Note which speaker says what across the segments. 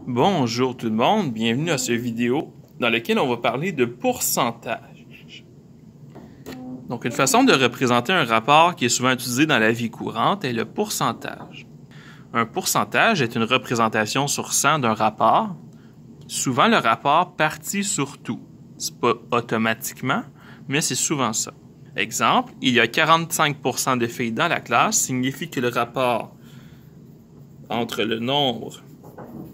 Speaker 1: Bonjour tout le monde, bienvenue à cette vidéo dans laquelle on va parler de pourcentage. Donc une façon de représenter un rapport qui est souvent utilisé dans la vie courante est le pourcentage. Un pourcentage est une représentation sur 100 d'un rapport. Souvent le rapport partit sur tout. C'est pas automatiquement, mais c'est souvent ça. Exemple, il y a 45% de filles dans la classe, signifie que le rapport entre le nombre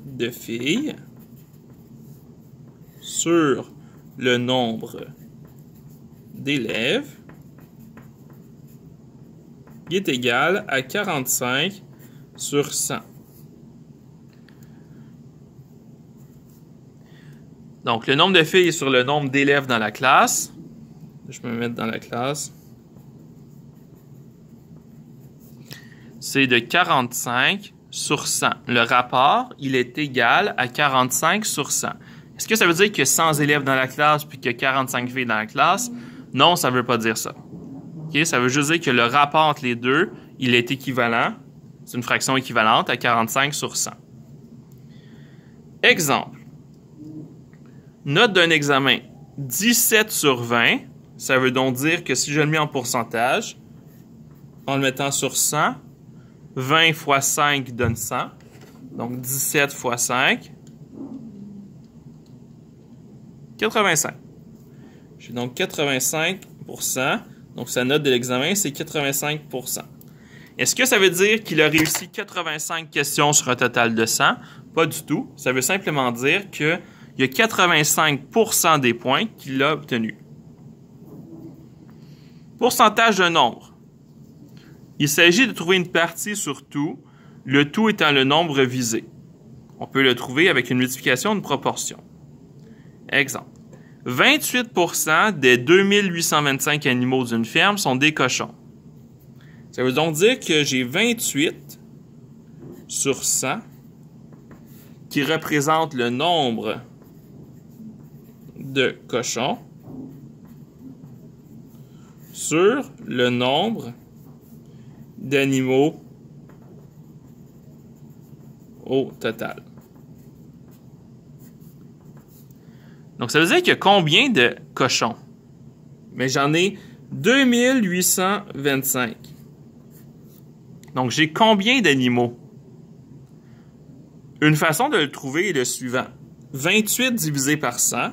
Speaker 1: de filles sur le nombre d'élèves est égal à 45 sur 100. Donc, le nombre de filles sur le nombre d'élèves dans la classe. Je vais me mettre dans la classe. C'est de 45 sur 100. Le rapport, il est égal à 45 sur 100. Est-ce que ça veut dire qu'il y a 100 élèves dans la classe puis qu'il y a 45 filles dans la classe? Non, ça ne veut pas dire ça. Okay? Ça veut juste dire que le rapport entre les deux, il est équivalent. C'est une fraction équivalente à 45 sur 100. Exemple. Note d'un examen. 17 sur 20. Ça veut donc dire que si je le mets en pourcentage, en le mettant sur 100, 20 fois 5 donne 100. Donc, 17 fois 5, 85. J'ai donc 85%. Donc, sa note de l'examen, c'est 85%. Est-ce que ça veut dire qu'il a réussi 85 questions sur un total de 100? Pas du tout. Ça veut simplement dire qu'il y a 85% des points qu'il a obtenus. Pourcentage d'un nombre. Il s'agit de trouver une partie sur tout, le tout étant le nombre visé. On peut le trouver avec une multiplication de proportion. Exemple. 28% des 2825 animaux d'une ferme sont des cochons. Ça veut donc dire que j'ai 28 sur 100 qui représente le nombre de cochons sur le nombre d'animaux au total. Donc, ça veut dire qu'il y a combien de cochons? Mais j'en ai 2825. Donc, j'ai combien d'animaux? Une façon de le trouver est le suivant. 28 divisé par 100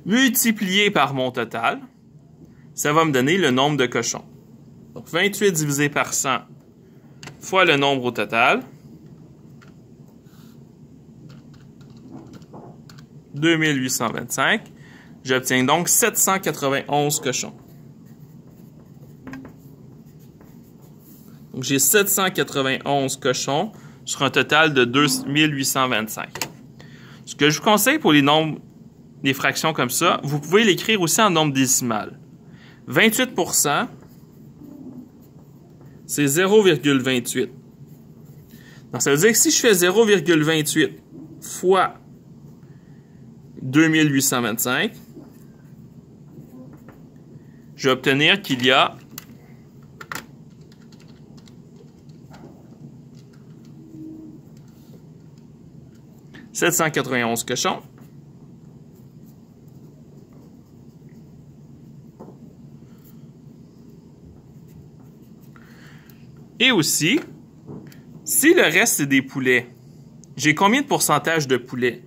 Speaker 1: multiplié par mon total, ça va me donner le nombre de cochons. Donc, 28 divisé par 100 fois le nombre au total, 2825. J'obtiens donc 791 cochons. Donc, j'ai 791 cochons sur un total de 2825. Ce que je vous conseille pour les nombres, les fractions comme ça, vous pouvez l'écrire aussi en nombre décimal. 28%, c'est 0,28. Donc, ça veut dire que si je fais 0,28 fois 2825, je vais obtenir qu'il y a 791 cochons. Et aussi, si le reste c'est des poulets, j'ai combien de pourcentage de poulets?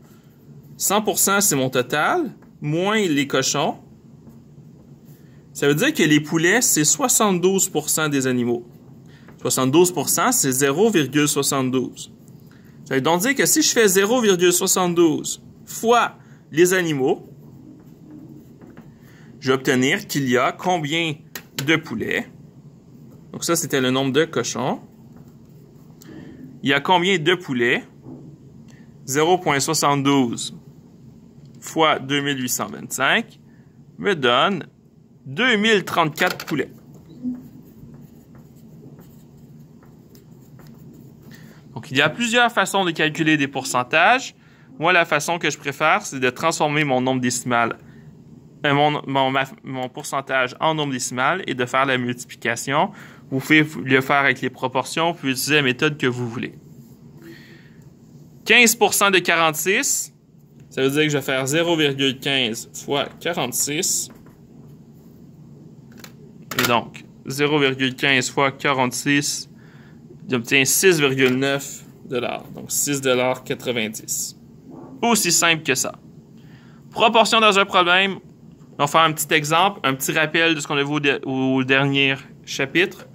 Speaker 1: 100% c'est mon total, moins les cochons. Ça veut dire que les poulets, c'est 72% des animaux. 72%, c'est 0,72. Ça veut donc dire que si je fais 0,72 fois les animaux, je vais obtenir qu'il y a combien de poulets. Donc ça, c'était le nombre de cochons. Il y a combien de poulets? 0,72 fois 2825 me donne 2034 poulets. Donc, il y a plusieurs façons de calculer des pourcentages. Moi, la façon que je préfère, c'est de transformer mon nombre décimal mon pourcentage en nombre décimal et de faire la multiplication. Vous pouvez le faire avec les proportions, vous pouvez utiliser la méthode que vous voulez. 15% de 46, ça veut dire que je vais faire 0,15 fois 46. Et donc, 0,15 fois 46, j'obtiens 6,9 $. Donc, 6,90 $. Aussi simple que ça. Proportion dans un problème. On va faire un petit exemple, un petit rappel de ce qu'on a vu au dernier chapitre.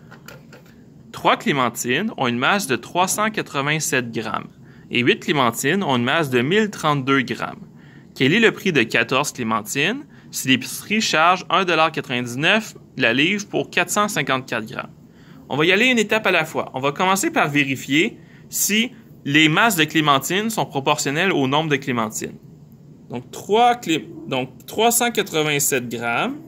Speaker 1: 3 clémentines ont une masse de 387 grammes et 8 clémentines ont une masse de 1032 grammes. Quel est le prix de 14 clémentines si l'épicerie charge 1,99 $ la livre pour 454 grammes? On va y aller une étape à la fois. On va commencer par vérifier si les masses de clémentines sont proportionnelles au nombre de clémentines. Donc, 387 grammes,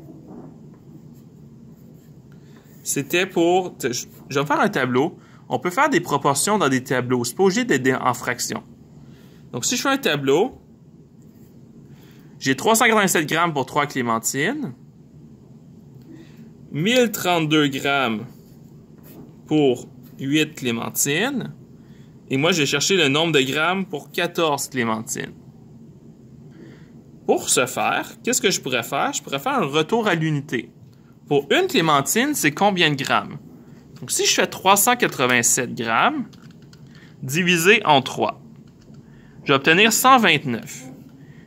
Speaker 1: c'était pour... Je vais me faire un tableau. On peut faire des proportions dans des tableaux. C'est pas obligé d'être en fractions. Donc, si je fais un tableau, j'ai 387 grammes pour 3 clémentines, 1032 grammes pour 8 clémentines, et moi, j'ai cherché le nombre de grammes pour 14 clémentines. Pour ce faire, qu'est-ce que je pourrais faire? Je pourrais faire un retour à l'unité. Pour une clémentine, c'est combien de grammes? Donc, si je fais 387 grammes, divisé en 3, je vais obtenir 129.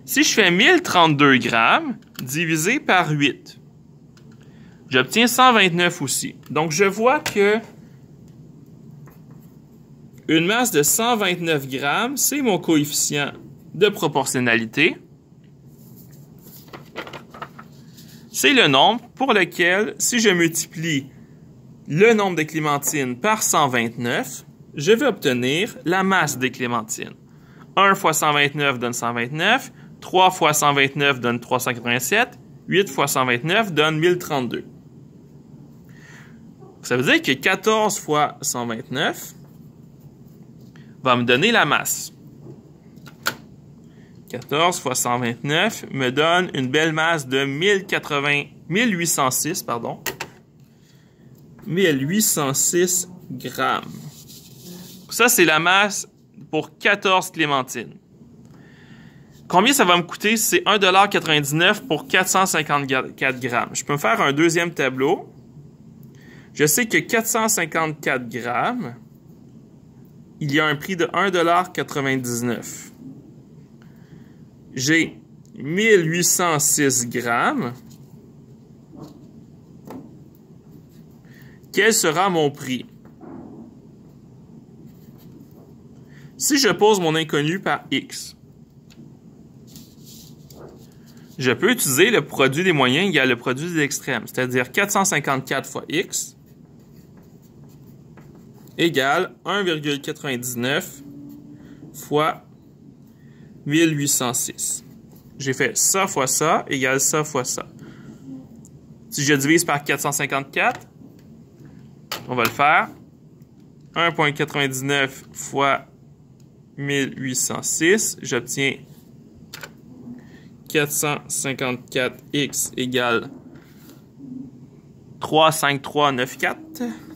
Speaker 1: Si je fais 1032 grammes, divisé par 8, j'obtiens 129 aussi. Donc, je vois que une masse de 129 grammes, c'est mon coefficient de proportionnalité. C'est le nombre pour lequel, si je multiplie le nombre de clémentines par 129, je vais obtenir la masse des clémentines. 1 fois 129 donne 129, 3 fois 129 donne 387, 8 fois 129 donne 1032. Ça veut dire que 14 fois 129 va me donner la masse. 14 fois 129 me donne une belle masse de 1806 grammes. Ça, c'est la masse pour 14 clémentines. Combien ça va me coûter? C'est 1,99 $ pour 454 grammes. Je peux me faire un deuxième tableau. Je sais que 454 grammes, il y a un prix de 1,99 $. J'ai 1806 grammes. Quel sera mon prix? Si je pose mon inconnu par X, je peux utiliser le produit des moyens égale le produit des extrêmes, c'est-à-dire 454 fois X égale 1,99 fois 1806. J'ai fait ça fois ça égale ça fois ça. Si je divise par 454, on va le faire. 1,99 fois 1806, j'obtiens 454x égale 35394.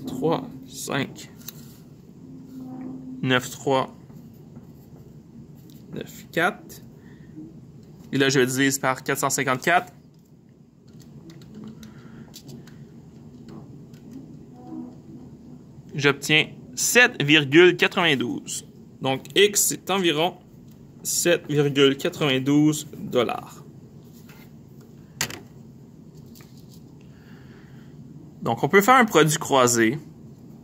Speaker 1: 35394. Et là, je divise par 454. J'obtiens 7,92. Donc, X, c'est environ 7,92 $. Donc, on peut faire un produit croisé.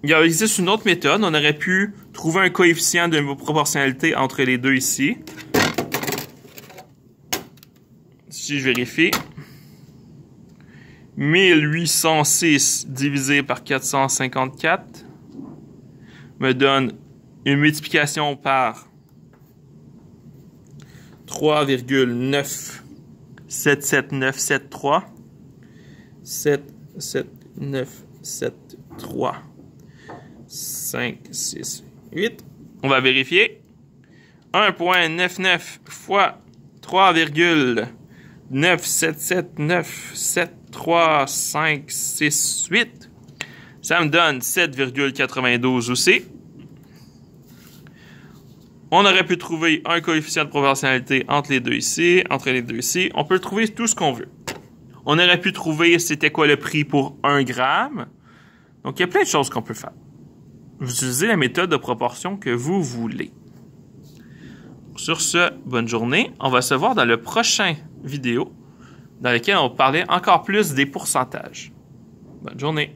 Speaker 1: Il existe une autre méthode. On aurait pu trouver un coefficient de proportionnalité entre les deux ici. Si je vérifie, 1806 divisé par 454 me donne une multiplication par 3,97793. 77973. 5, 6, 8. On va vérifier. 1,99 fois 3,97773 9, 7, 7, 9, 7, 3, 5, 6, 8. Ça me donne 7,92 aussi. On aurait pu trouver un coefficient de proportionnalité entre les deux ici, entre les deux ici. On peut trouver tout ce qu'on veut. On aurait pu trouver c'était quoi le prix pour 1 gramme. Donc, il y a plein de choses qu'on peut faire. Vous utilisez la méthode de proportion que vous voulez. Sur ce, bonne journée. On va se voir dans le prochain vidéo dans lequel on va parler encore plus des pourcentages. Bonne journée.